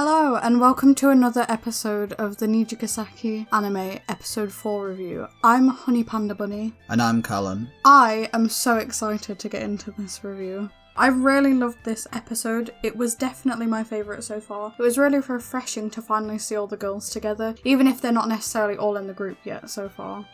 Hello and welcome to another episode of the Nijigasaki anime episode 4 review. I'm Honey Panda Bunny. And I'm Callum. I am so excited to get into this review. I really loved this episode. It was definitely my favourite so far. It was really refreshing to finally see all the girls together, even if they're not necessarily all in the group yet so far.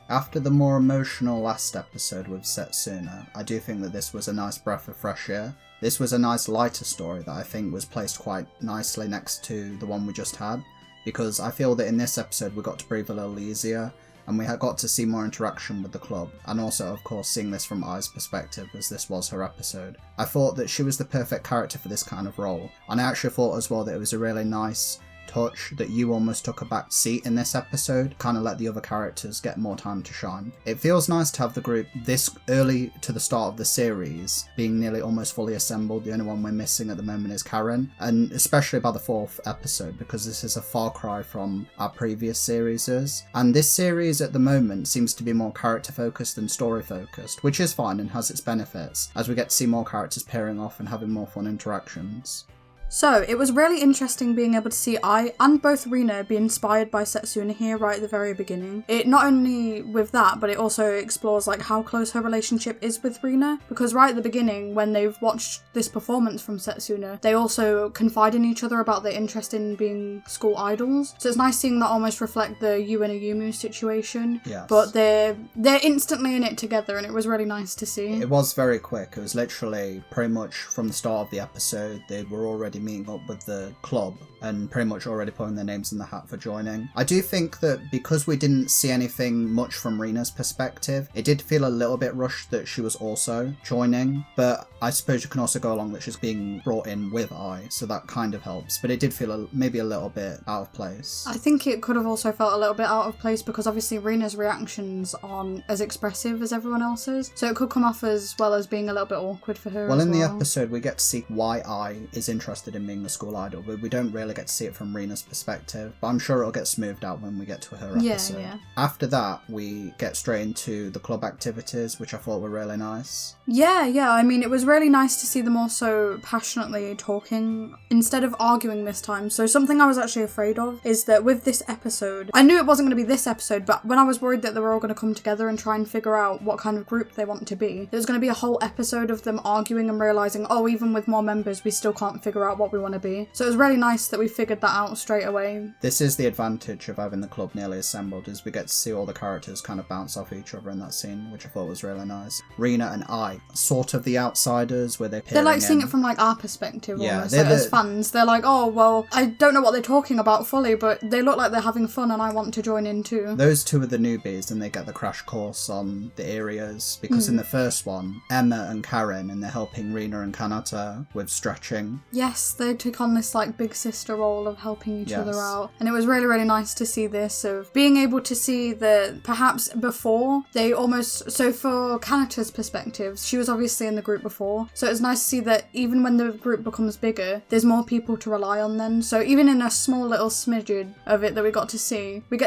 After the more emotional last episode with Setsuna, I do think that this was a nice breath of fresh air. This was a nice lighter story that I think was placed quite nicely next to the one we just had, because I feel that in this episode we got to breathe a little easier, and we got to see more interaction with the club, and also of course seeing this from Ai's perspective as this was her episode. I thought that she was the perfect character for this kind of role, and I actually thought as well that it was a really nice touch that you almost took a back seat in this episode, kind of let the other characters get more time to shine. It feels nice to have the group this early to the start of the series being nearly almost fully assembled. The only one we're missing at the moment is Karen, and especially by the 4th episode, because this is a far cry from our previous series. And this series at the moment seems to be more character focused than story focused, which is fine and has its benefits as we get to see more characters pairing off and having more fun interactions. So, it was really interesting being able to see Ai and both Rina be inspired by Setsuna here right at the very beginning. It not only with that, but it also explores like how close her relationship is with Rina, because right at the beginning, when they've watched this performance from Setsuna, they also confide in each other about their interest in being school idols. So it's nice seeing that almost reflect the Yu and Ayumu situation. Yes. But they're instantly in it together, and it was really nice to see. It was very quick. It was literally pretty much from the start of the episode, they were already meeting up with the club and pretty much already putting their names in the hat for joining. I do think that because we didn't see anything much from Rina's perspective, it did feel a little bit rushed that she was also joining, but I suppose you can also go along that she's being brought in with Ai, so that kind of helps, but it did feel maybe a little bit out of place. I think it could have also felt a little bit out of place because obviously Rina's reactions aren't as expressive as everyone else's, so it could come off as well as being a little bit awkward for her. Well, in the episode we get to see why Ai is interested in being the school idol, but we don't really get to see it from Rina's perspective, but I'm sure it'll get smoothed out when we get to her episode. Yeah. After that, we get straight into the club activities, which I thought were really nice. Yeah, I mean, it was really nice to see them also passionately talking instead of arguing this time. So something I was actually afraid of is that with this episode, I knew it wasn't going to be this episode, but when I was worried that they were all going to come together and try and figure out what kind of group they want to be, there was going to be a whole episode of them arguing and realising, oh, even with more members, we still can't figure out what we want to be. So it was really nice that we figured that out straight away. This is the advantage of having the club nearly assembled, is we get to see all the characters kind of bounce off each other in that scene, which I thought was really nice. Rina and Ai, sort of the outsiders, where they're like seeing in. it from like our perspective, Yeah, almost. Like, as fans, they're like, oh, well, I don't know what they're talking about fully, but they look like they're having fun and I want to join in too. Those two are the newbies, and they get the crash course on the areas, because in the first one, Emma and Karen, and they're helping Rina and Kanata with stretching. Yes, they took on this like big sister role of helping each other out, and it was really, really nice to see this, of being able to see that perhaps before they almost, so for Kanata's perspective, she was obviously in the group before, so it's nice to see that even when the group becomes bigger, there's more people to rely on then. So even in a small little smidgen of it that we get to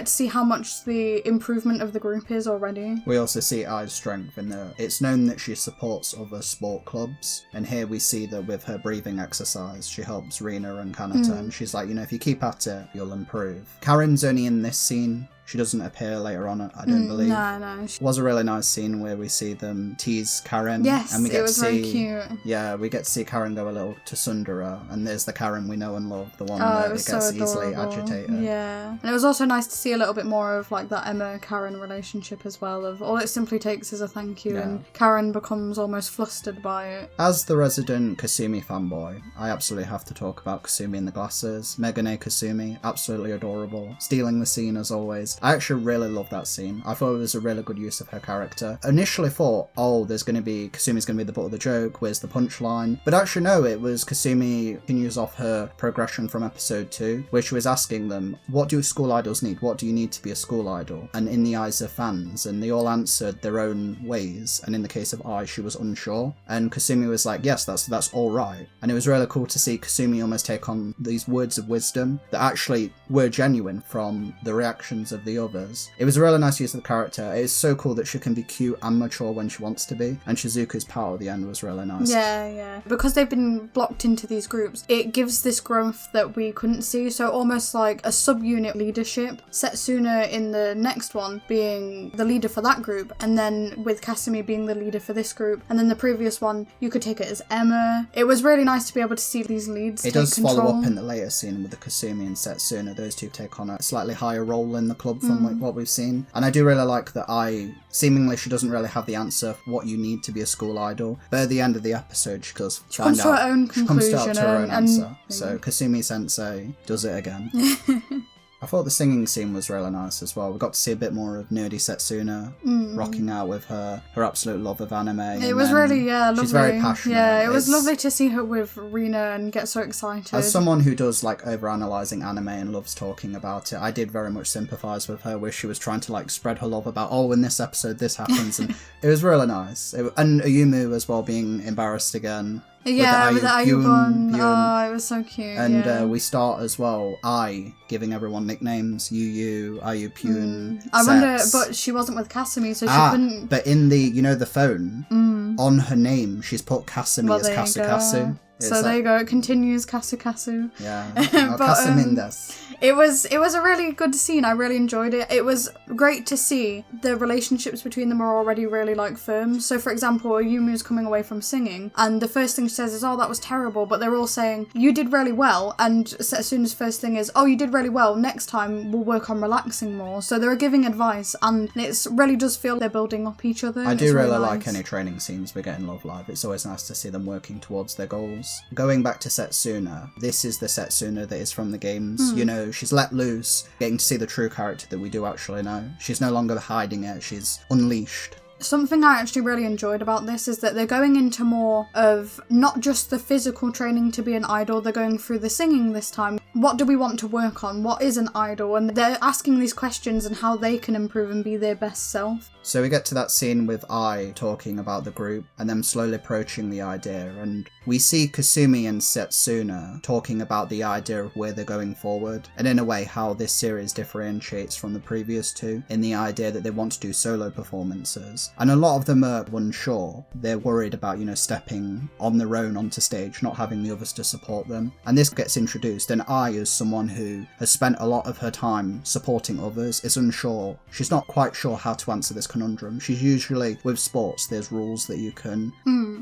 see how much the improvement of the group is already. We also see Ai's strength in that it's known that she supports other sport clubs, and here we see that with her breathing exercise, she helps Rina and Kanata, and she's like, if you keep at it, you'll improve. Karen's only in this scene. She doesn't appear later on, I don't believe. No. It was a really nice scene where we see them tease Karen. Yes, and we get it was to see, very cute. Yeah, we get to see Karen go a little to Sundara, and there's the Karen we know and love, the one Oh, that it was gets so easily adorable. agitated. Yeah. And it was also nice to see a little bit more of like that Emma-Karen relationship as well, of all it simply takes is a thank you, and Karen becomes almost flustered by it. As the resident Kasumi fanboy, I absolutely have to talk about Kasumi in the glasses. Megane Kasumi, absolutely adorable, stealing the scene as always. I actually really love that scene. I thought it was a really good use of her character. Initially thought, Kasumi's going to be the butt of the joke, where's the punchline? But actually no, it was Kasumi continues off her progression from episode 2, where she was asking them, what do school idols need? What do you need to be a school idol? And in the eyes of fans, and they all answered their own ways, and in the case of Ai, she was unsure, and Kasumi was like, yes, that's all right. And it was really cool to see Kasumi almost take on these words of wisdom that actually were genuine from the reactions of the the others. It was a really nice use of the character. It's so cool that she can be cute and mature when she wants to be, and Shizuka's power at the end was really nice. Yeah. Because they've been blocked into these groups, it gives this growth that we couldn't see, so almost like a subunit leadership. Setsuna in the next one being the leader for that group, and then with Kasumi being the leader for this group, and then the previous one, you could take it as Emma. It was really nice to be able to see these leads It does follow up in the later scene with the Kasumi and Setsuna. Those two take on a slightly higher role in the club from what we've seen. And I do really like that seemingly she doesn't really have the answer for what you need to be a school idol, but at the end of the episode she goes She comes to her own answer. So Kasumi Sensei does it again. I thought the singing scene was really nice as well. We got to see a bit more of nerdy Setsuna rocking out with her absolute love of anime. It was really, lovely. She's very passionate. Yeah, it was lovely to see her with Rina and get so excited. As someone who does like overanalyzing anime and loves talking about it, I did very much sympathise with her where she was trying to like spread her love about, in this episode this happens, and it was really nice. And Ayumu as well being embarrassed again. Yeah, with the Ayubon. Oh, it was so cute. And we start as well, giving everyone nicknames. Yu, Ayupun, I wonder, but she wasn't with Kasumi, so she couldn't... But in the phone, on her name, she's put Kasumi as Kasukasu. So there you go, it continues Kasukasu. Yeah, Kasumindas. It was a really good scene. I really enjoyed it. It was great to see the relationships between them are already really like firm. So for example, Yumu's coming away from singing and the first thing she says is, that was terrible, but they're all saying, you did really well, and Setsuna's first thing is, you did really well, next time we'll work on relaxing more. So they're giving advice and it really does feel they're building up each other. I do really like any training scenes we get in Love Live. It's always nice to see them working towards their goals. Going back to Setsuna, this is the Setsuna that is from the games. She's let loose, getting to see the true character that we do actually know. She's no longer hiding it, she's unleashed. Something I actually really enjoyed about this is that they're going into more of not just the physical training to be an idol, they're going through the singing this time. What do we want to work on? What is an idol? And they're asking these questions and how they can improve and be their best self. So we get to that scene with Ai talking about the group and them slowly approaching the idea, and we see Kasumi and Setsuna talking about the idea of where they're going forward, and in a way how this series differentiates from the previous two in the idea that they want to do solo performances. And a lot of them are unsure. They're worried about, stepping on their own onto stage, not having the others to support them. And this gets introduced, and Ai, as someone who has spent a lot of her time supporting others, is unsure. She's not quite sure how to answer this conundrum. She's usually, with sports, there's rules that you can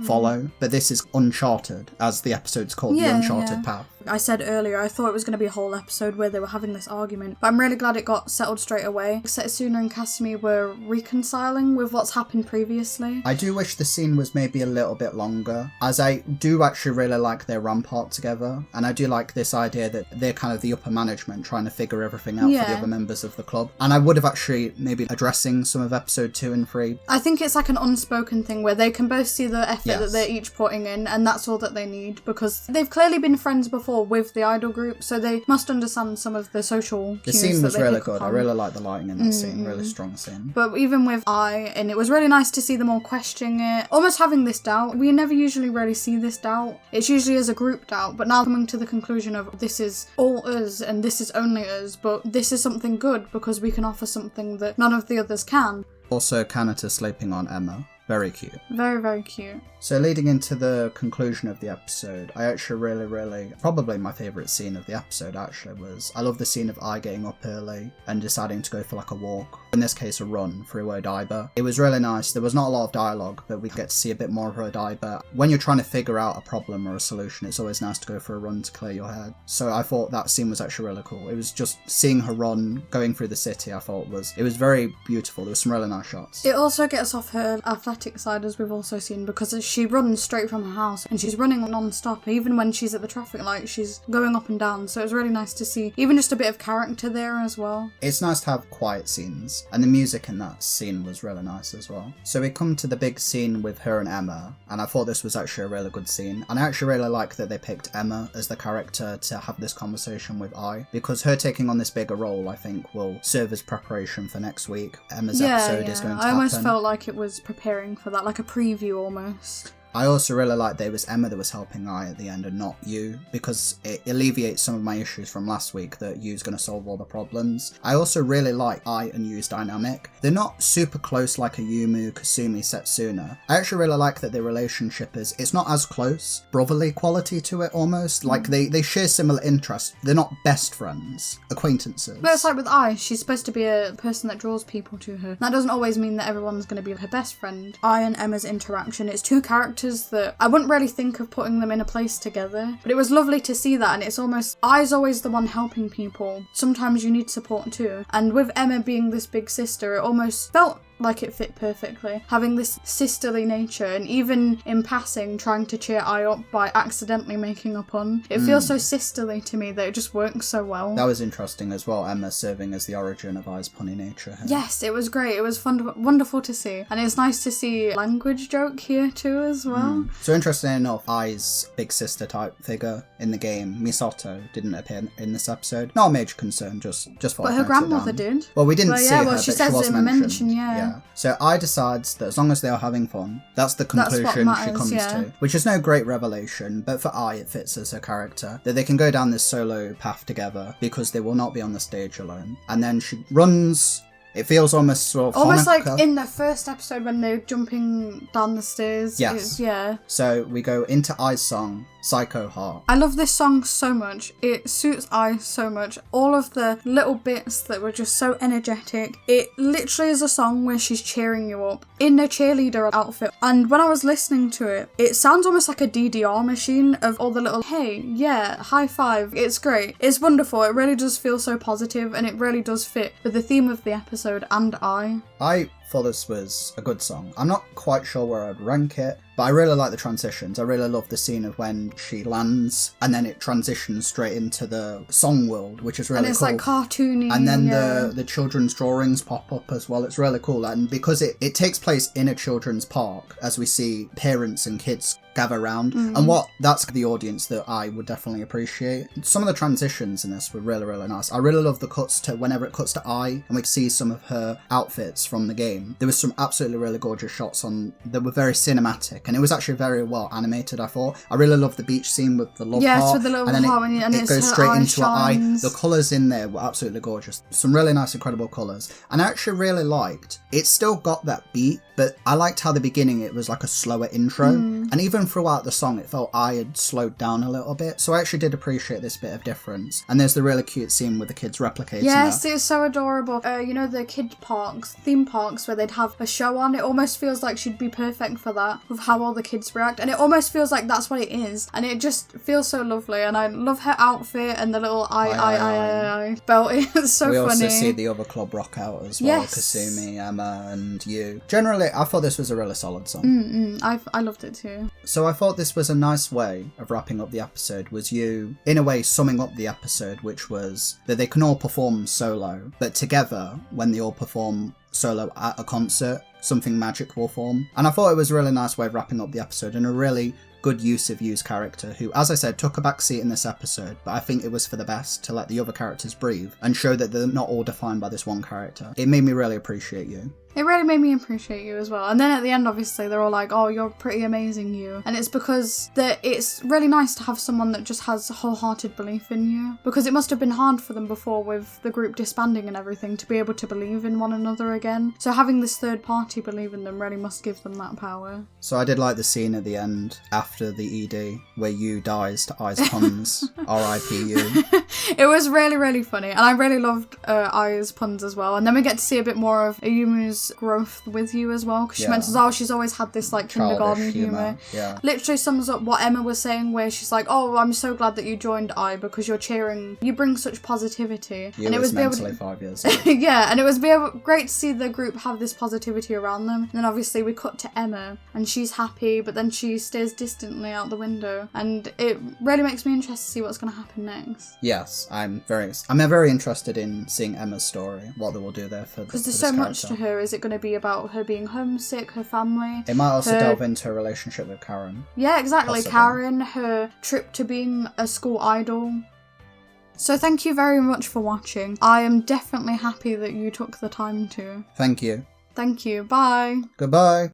follow, but this is uncharted, as the episode's called, the Uncharted Path. I said earlier, I thought it was going to be a whole episode where they were having this argument, but I'm really glad it got settled straight away. Setsuna and Kasumi were reconciling with what's happened previously. I do wish the scene was maybe a little bit longer, as I do actually really like their rampart together, and I do like this idea that they're kind of the upper management trying to figure everything out for the other members of the club. And I would have actually maybe addressing some of episode 2 and 3. I think it's like an unspoken thing where they can both see the effort that they're each putting in, and that's all that they need, because they've clearly been friends before with the idol group, so they must understand some of the social cues. The scene was really good. I really like the lighting in that scene, really strong scene. But even with and it was really nice to see them all questioning it, almost having this doubt. We never usually really see this doubt. It's usually as a group doubt, but now coming to the conclusion of this is all us and this is only us, but this is something good because we can offer something that none of the others can. Also, Kanata sleeping on Emma. Very cute. Very, very cute. So leading into the conclusion of the episode, I actually really, probably my favourite scene of the episode actually was, I love the scene of Ai getting up early and deciding to go for like a walk, in this case a run through Odaiba. It was really nice. There was not a lot of dialogue, but we get to see a bit more of Odaiba. When you're trying to figure out a problem or a solution, it's always nice to go for a run to clear your head. So I thought that scene was actually really cool. It was just seeing her run, going through the city, I thought it was very beautiful. There was some really nice shots. It also gets off her athletic side, as we've also seen, because she runs straight from her house and she's running non-stop. Even when she's at the traffic light, she's going up and down. So it was really nice to see even just a bit of character there as well. It's nice to have quiet scenes, and the music in that scene was really nice as well. So we come to the big scene with her and Emma, and I thought this was actually a really good scene. And I actually really like that they picked Emma as the character to have this conversation with Ai, because her taking on this bigger role, I think, will serve as preparation for next week. Emma's episode is going to happen. I almost felt like it was preparing for that, like a preview almost. I also really like that it was Emma that was helping I at the end and not you, because it alleviates some of my issues from last week that Yu's going to solve all the problems. I also really like I and Yu's dynamic. They're not super close like a Yumu, Kasumi, Setsuna. I actually really like that their relationship it's not as close, brotherly quality to it almost. Like they share similar interests. They're not best friends, acquaintances. But it's like with I, she's supposed to be a person that draws people to her. That doesn't always mean that everyone's going to be her best friend. I and Emma's interaction, it's two characters that I wouldn't really think of putting them in a place together, but it was lovely to see that, and it's almost, I's always the one helping people. Sometimes you need support too. And with Emma being this big sister, it almost felt like it fit perfectly, having this sisterly nature, and even in passing trying to cheer I up by accidentally making a pun. It feels so sisterly to me that it just works so well. That was interesting as well, Emma serving as the origin of I's punny nature. Yes, it was great. It was fun, wonderful to see, and it's nice to see language joke here too as well. So interesting enough, I's big sister type figure in the game, Misato, didn't appear in this episode. Not a major concern, just for. But her grandmother did. Well, we didn't see her, but she she was mentioned. Yeah. So I decides that as long as they are having fun, that's the conclusion she comes to. Which is no great revelation, but for I it fits as her character. That they can go down this solo path together because they will not be on the stage alone. And then she runs. It feels almost sort of almost Hanukkah. Like in the first episode when they're jumping down the stairs. Yes. Yeah. So we go into I's song, Psycho Heart. I love this song so much. It suits I so much. All of the little bits that were just so energetic. It literally is a song where she's cheering you up in a cheerleader outfit. And when I was listening to it, it sounds almost like a DDR machine of all the little, hey, yeah, high five. It's great. It's wonderful. It really does feel so positive, and it really does fit with the theme of the episode and I thought this was a good song. I'm not quite sure where I'd rank it, but I really like the transitions. I really love the scene of when she lands and then it transitions straight into the song world, which is really cool. And it's like cartoony. And then the children's drawings pop up as well. It's really cool. And because it takes place in a children's park, as we see parents and kids gather around, and that's the audience that I would definitely appreciate. Some of the transitions in this were really, really nice. I really love the cuts to whenever it cuts to I, and we see some of her outfits from the game. There was some absolutely really gorgeous shots that were very cinematic, and it was actually very well animated, I thought. I really loved the beach scene with the love heart, with the little heart, and it goes straight into her eye. The colours in there were absolutely gorgeous. Some really nice, incredible colours. And I actually really liked, it still got that beat, but I liked how the beginning it was like a slower intro, and even throughout the song it felt I had slowed down a little bit, so I actually did appreciate this bit of difference. And there's the really cute scene with the kids replicating Yes, her. It's so adorable. You know, the theme parks where they'd have a show on, it almost feels like she'd be perfect for that, with how all the kids react, and it almost feels like that's what it is, and it just feels so lovely. And I love her outfit and the little I belt. It's so funny. We also see the other club rock out as well. Yes. Kasumi, Emma and you. Generally, I thought this was a really solid song. I loved it too. So I thought this was a nice way of wrapping up the episode, was you, in a way, summing up the episode, which was that they can all perform solo, but together, when they all perform solo at a concert, something magic will form. And I thought it was a really nice way of wrapping up the episode, and a really good use of Yu's character, who, as I said, took a back seat in this episode, but I think it was for the best to let the other characters breathe and show that they're not all defined by this one character. It made me really appreciate you. It really made me appreciate you as well. And then at the end, obviously, they're all like, oh, you're pretty amazing, you. And it's because it's really nice to have someone that just has wholehearted belief in you. Because it must have been hard for them before with the group disbanding and everything to be able to believe in one another again. So having this third party believe in them really must give them that power. So I did like the scene at the end after the ED where you dies to I's puns. R.I.P. you. It was really, really funny. And I really loved I's puns as well. And then we get to see a bit more of Ayumu's growth with you as well, because she mentions, oh, she's always had this like kindergarten humour. Yeah. Literally sums up what Emma was saying, where she's like, oh, I'm so glad that you joined I, because you're cheering, you bring such positivity. And it was mentally 5 years old. Yeah, and it was great to see the group have this positivity around them. And then obviously we cut to Emma, and she's happy, but then she stares distantly out the window, and it really makes me interested to see what's going to happen next. Yes, I'm very interested in seeing Emma's story, what they will do there for because there's so much to her. Is it going to be about her being homesick, her family? It might also delve into her relationship with Karen. Yeah, exactly. Possibly. Karen, her trip to being a school idol. So thank you very much for watching. I am definitely happy that you took the time to. Thank you. Thank you. Bye. Goodbye.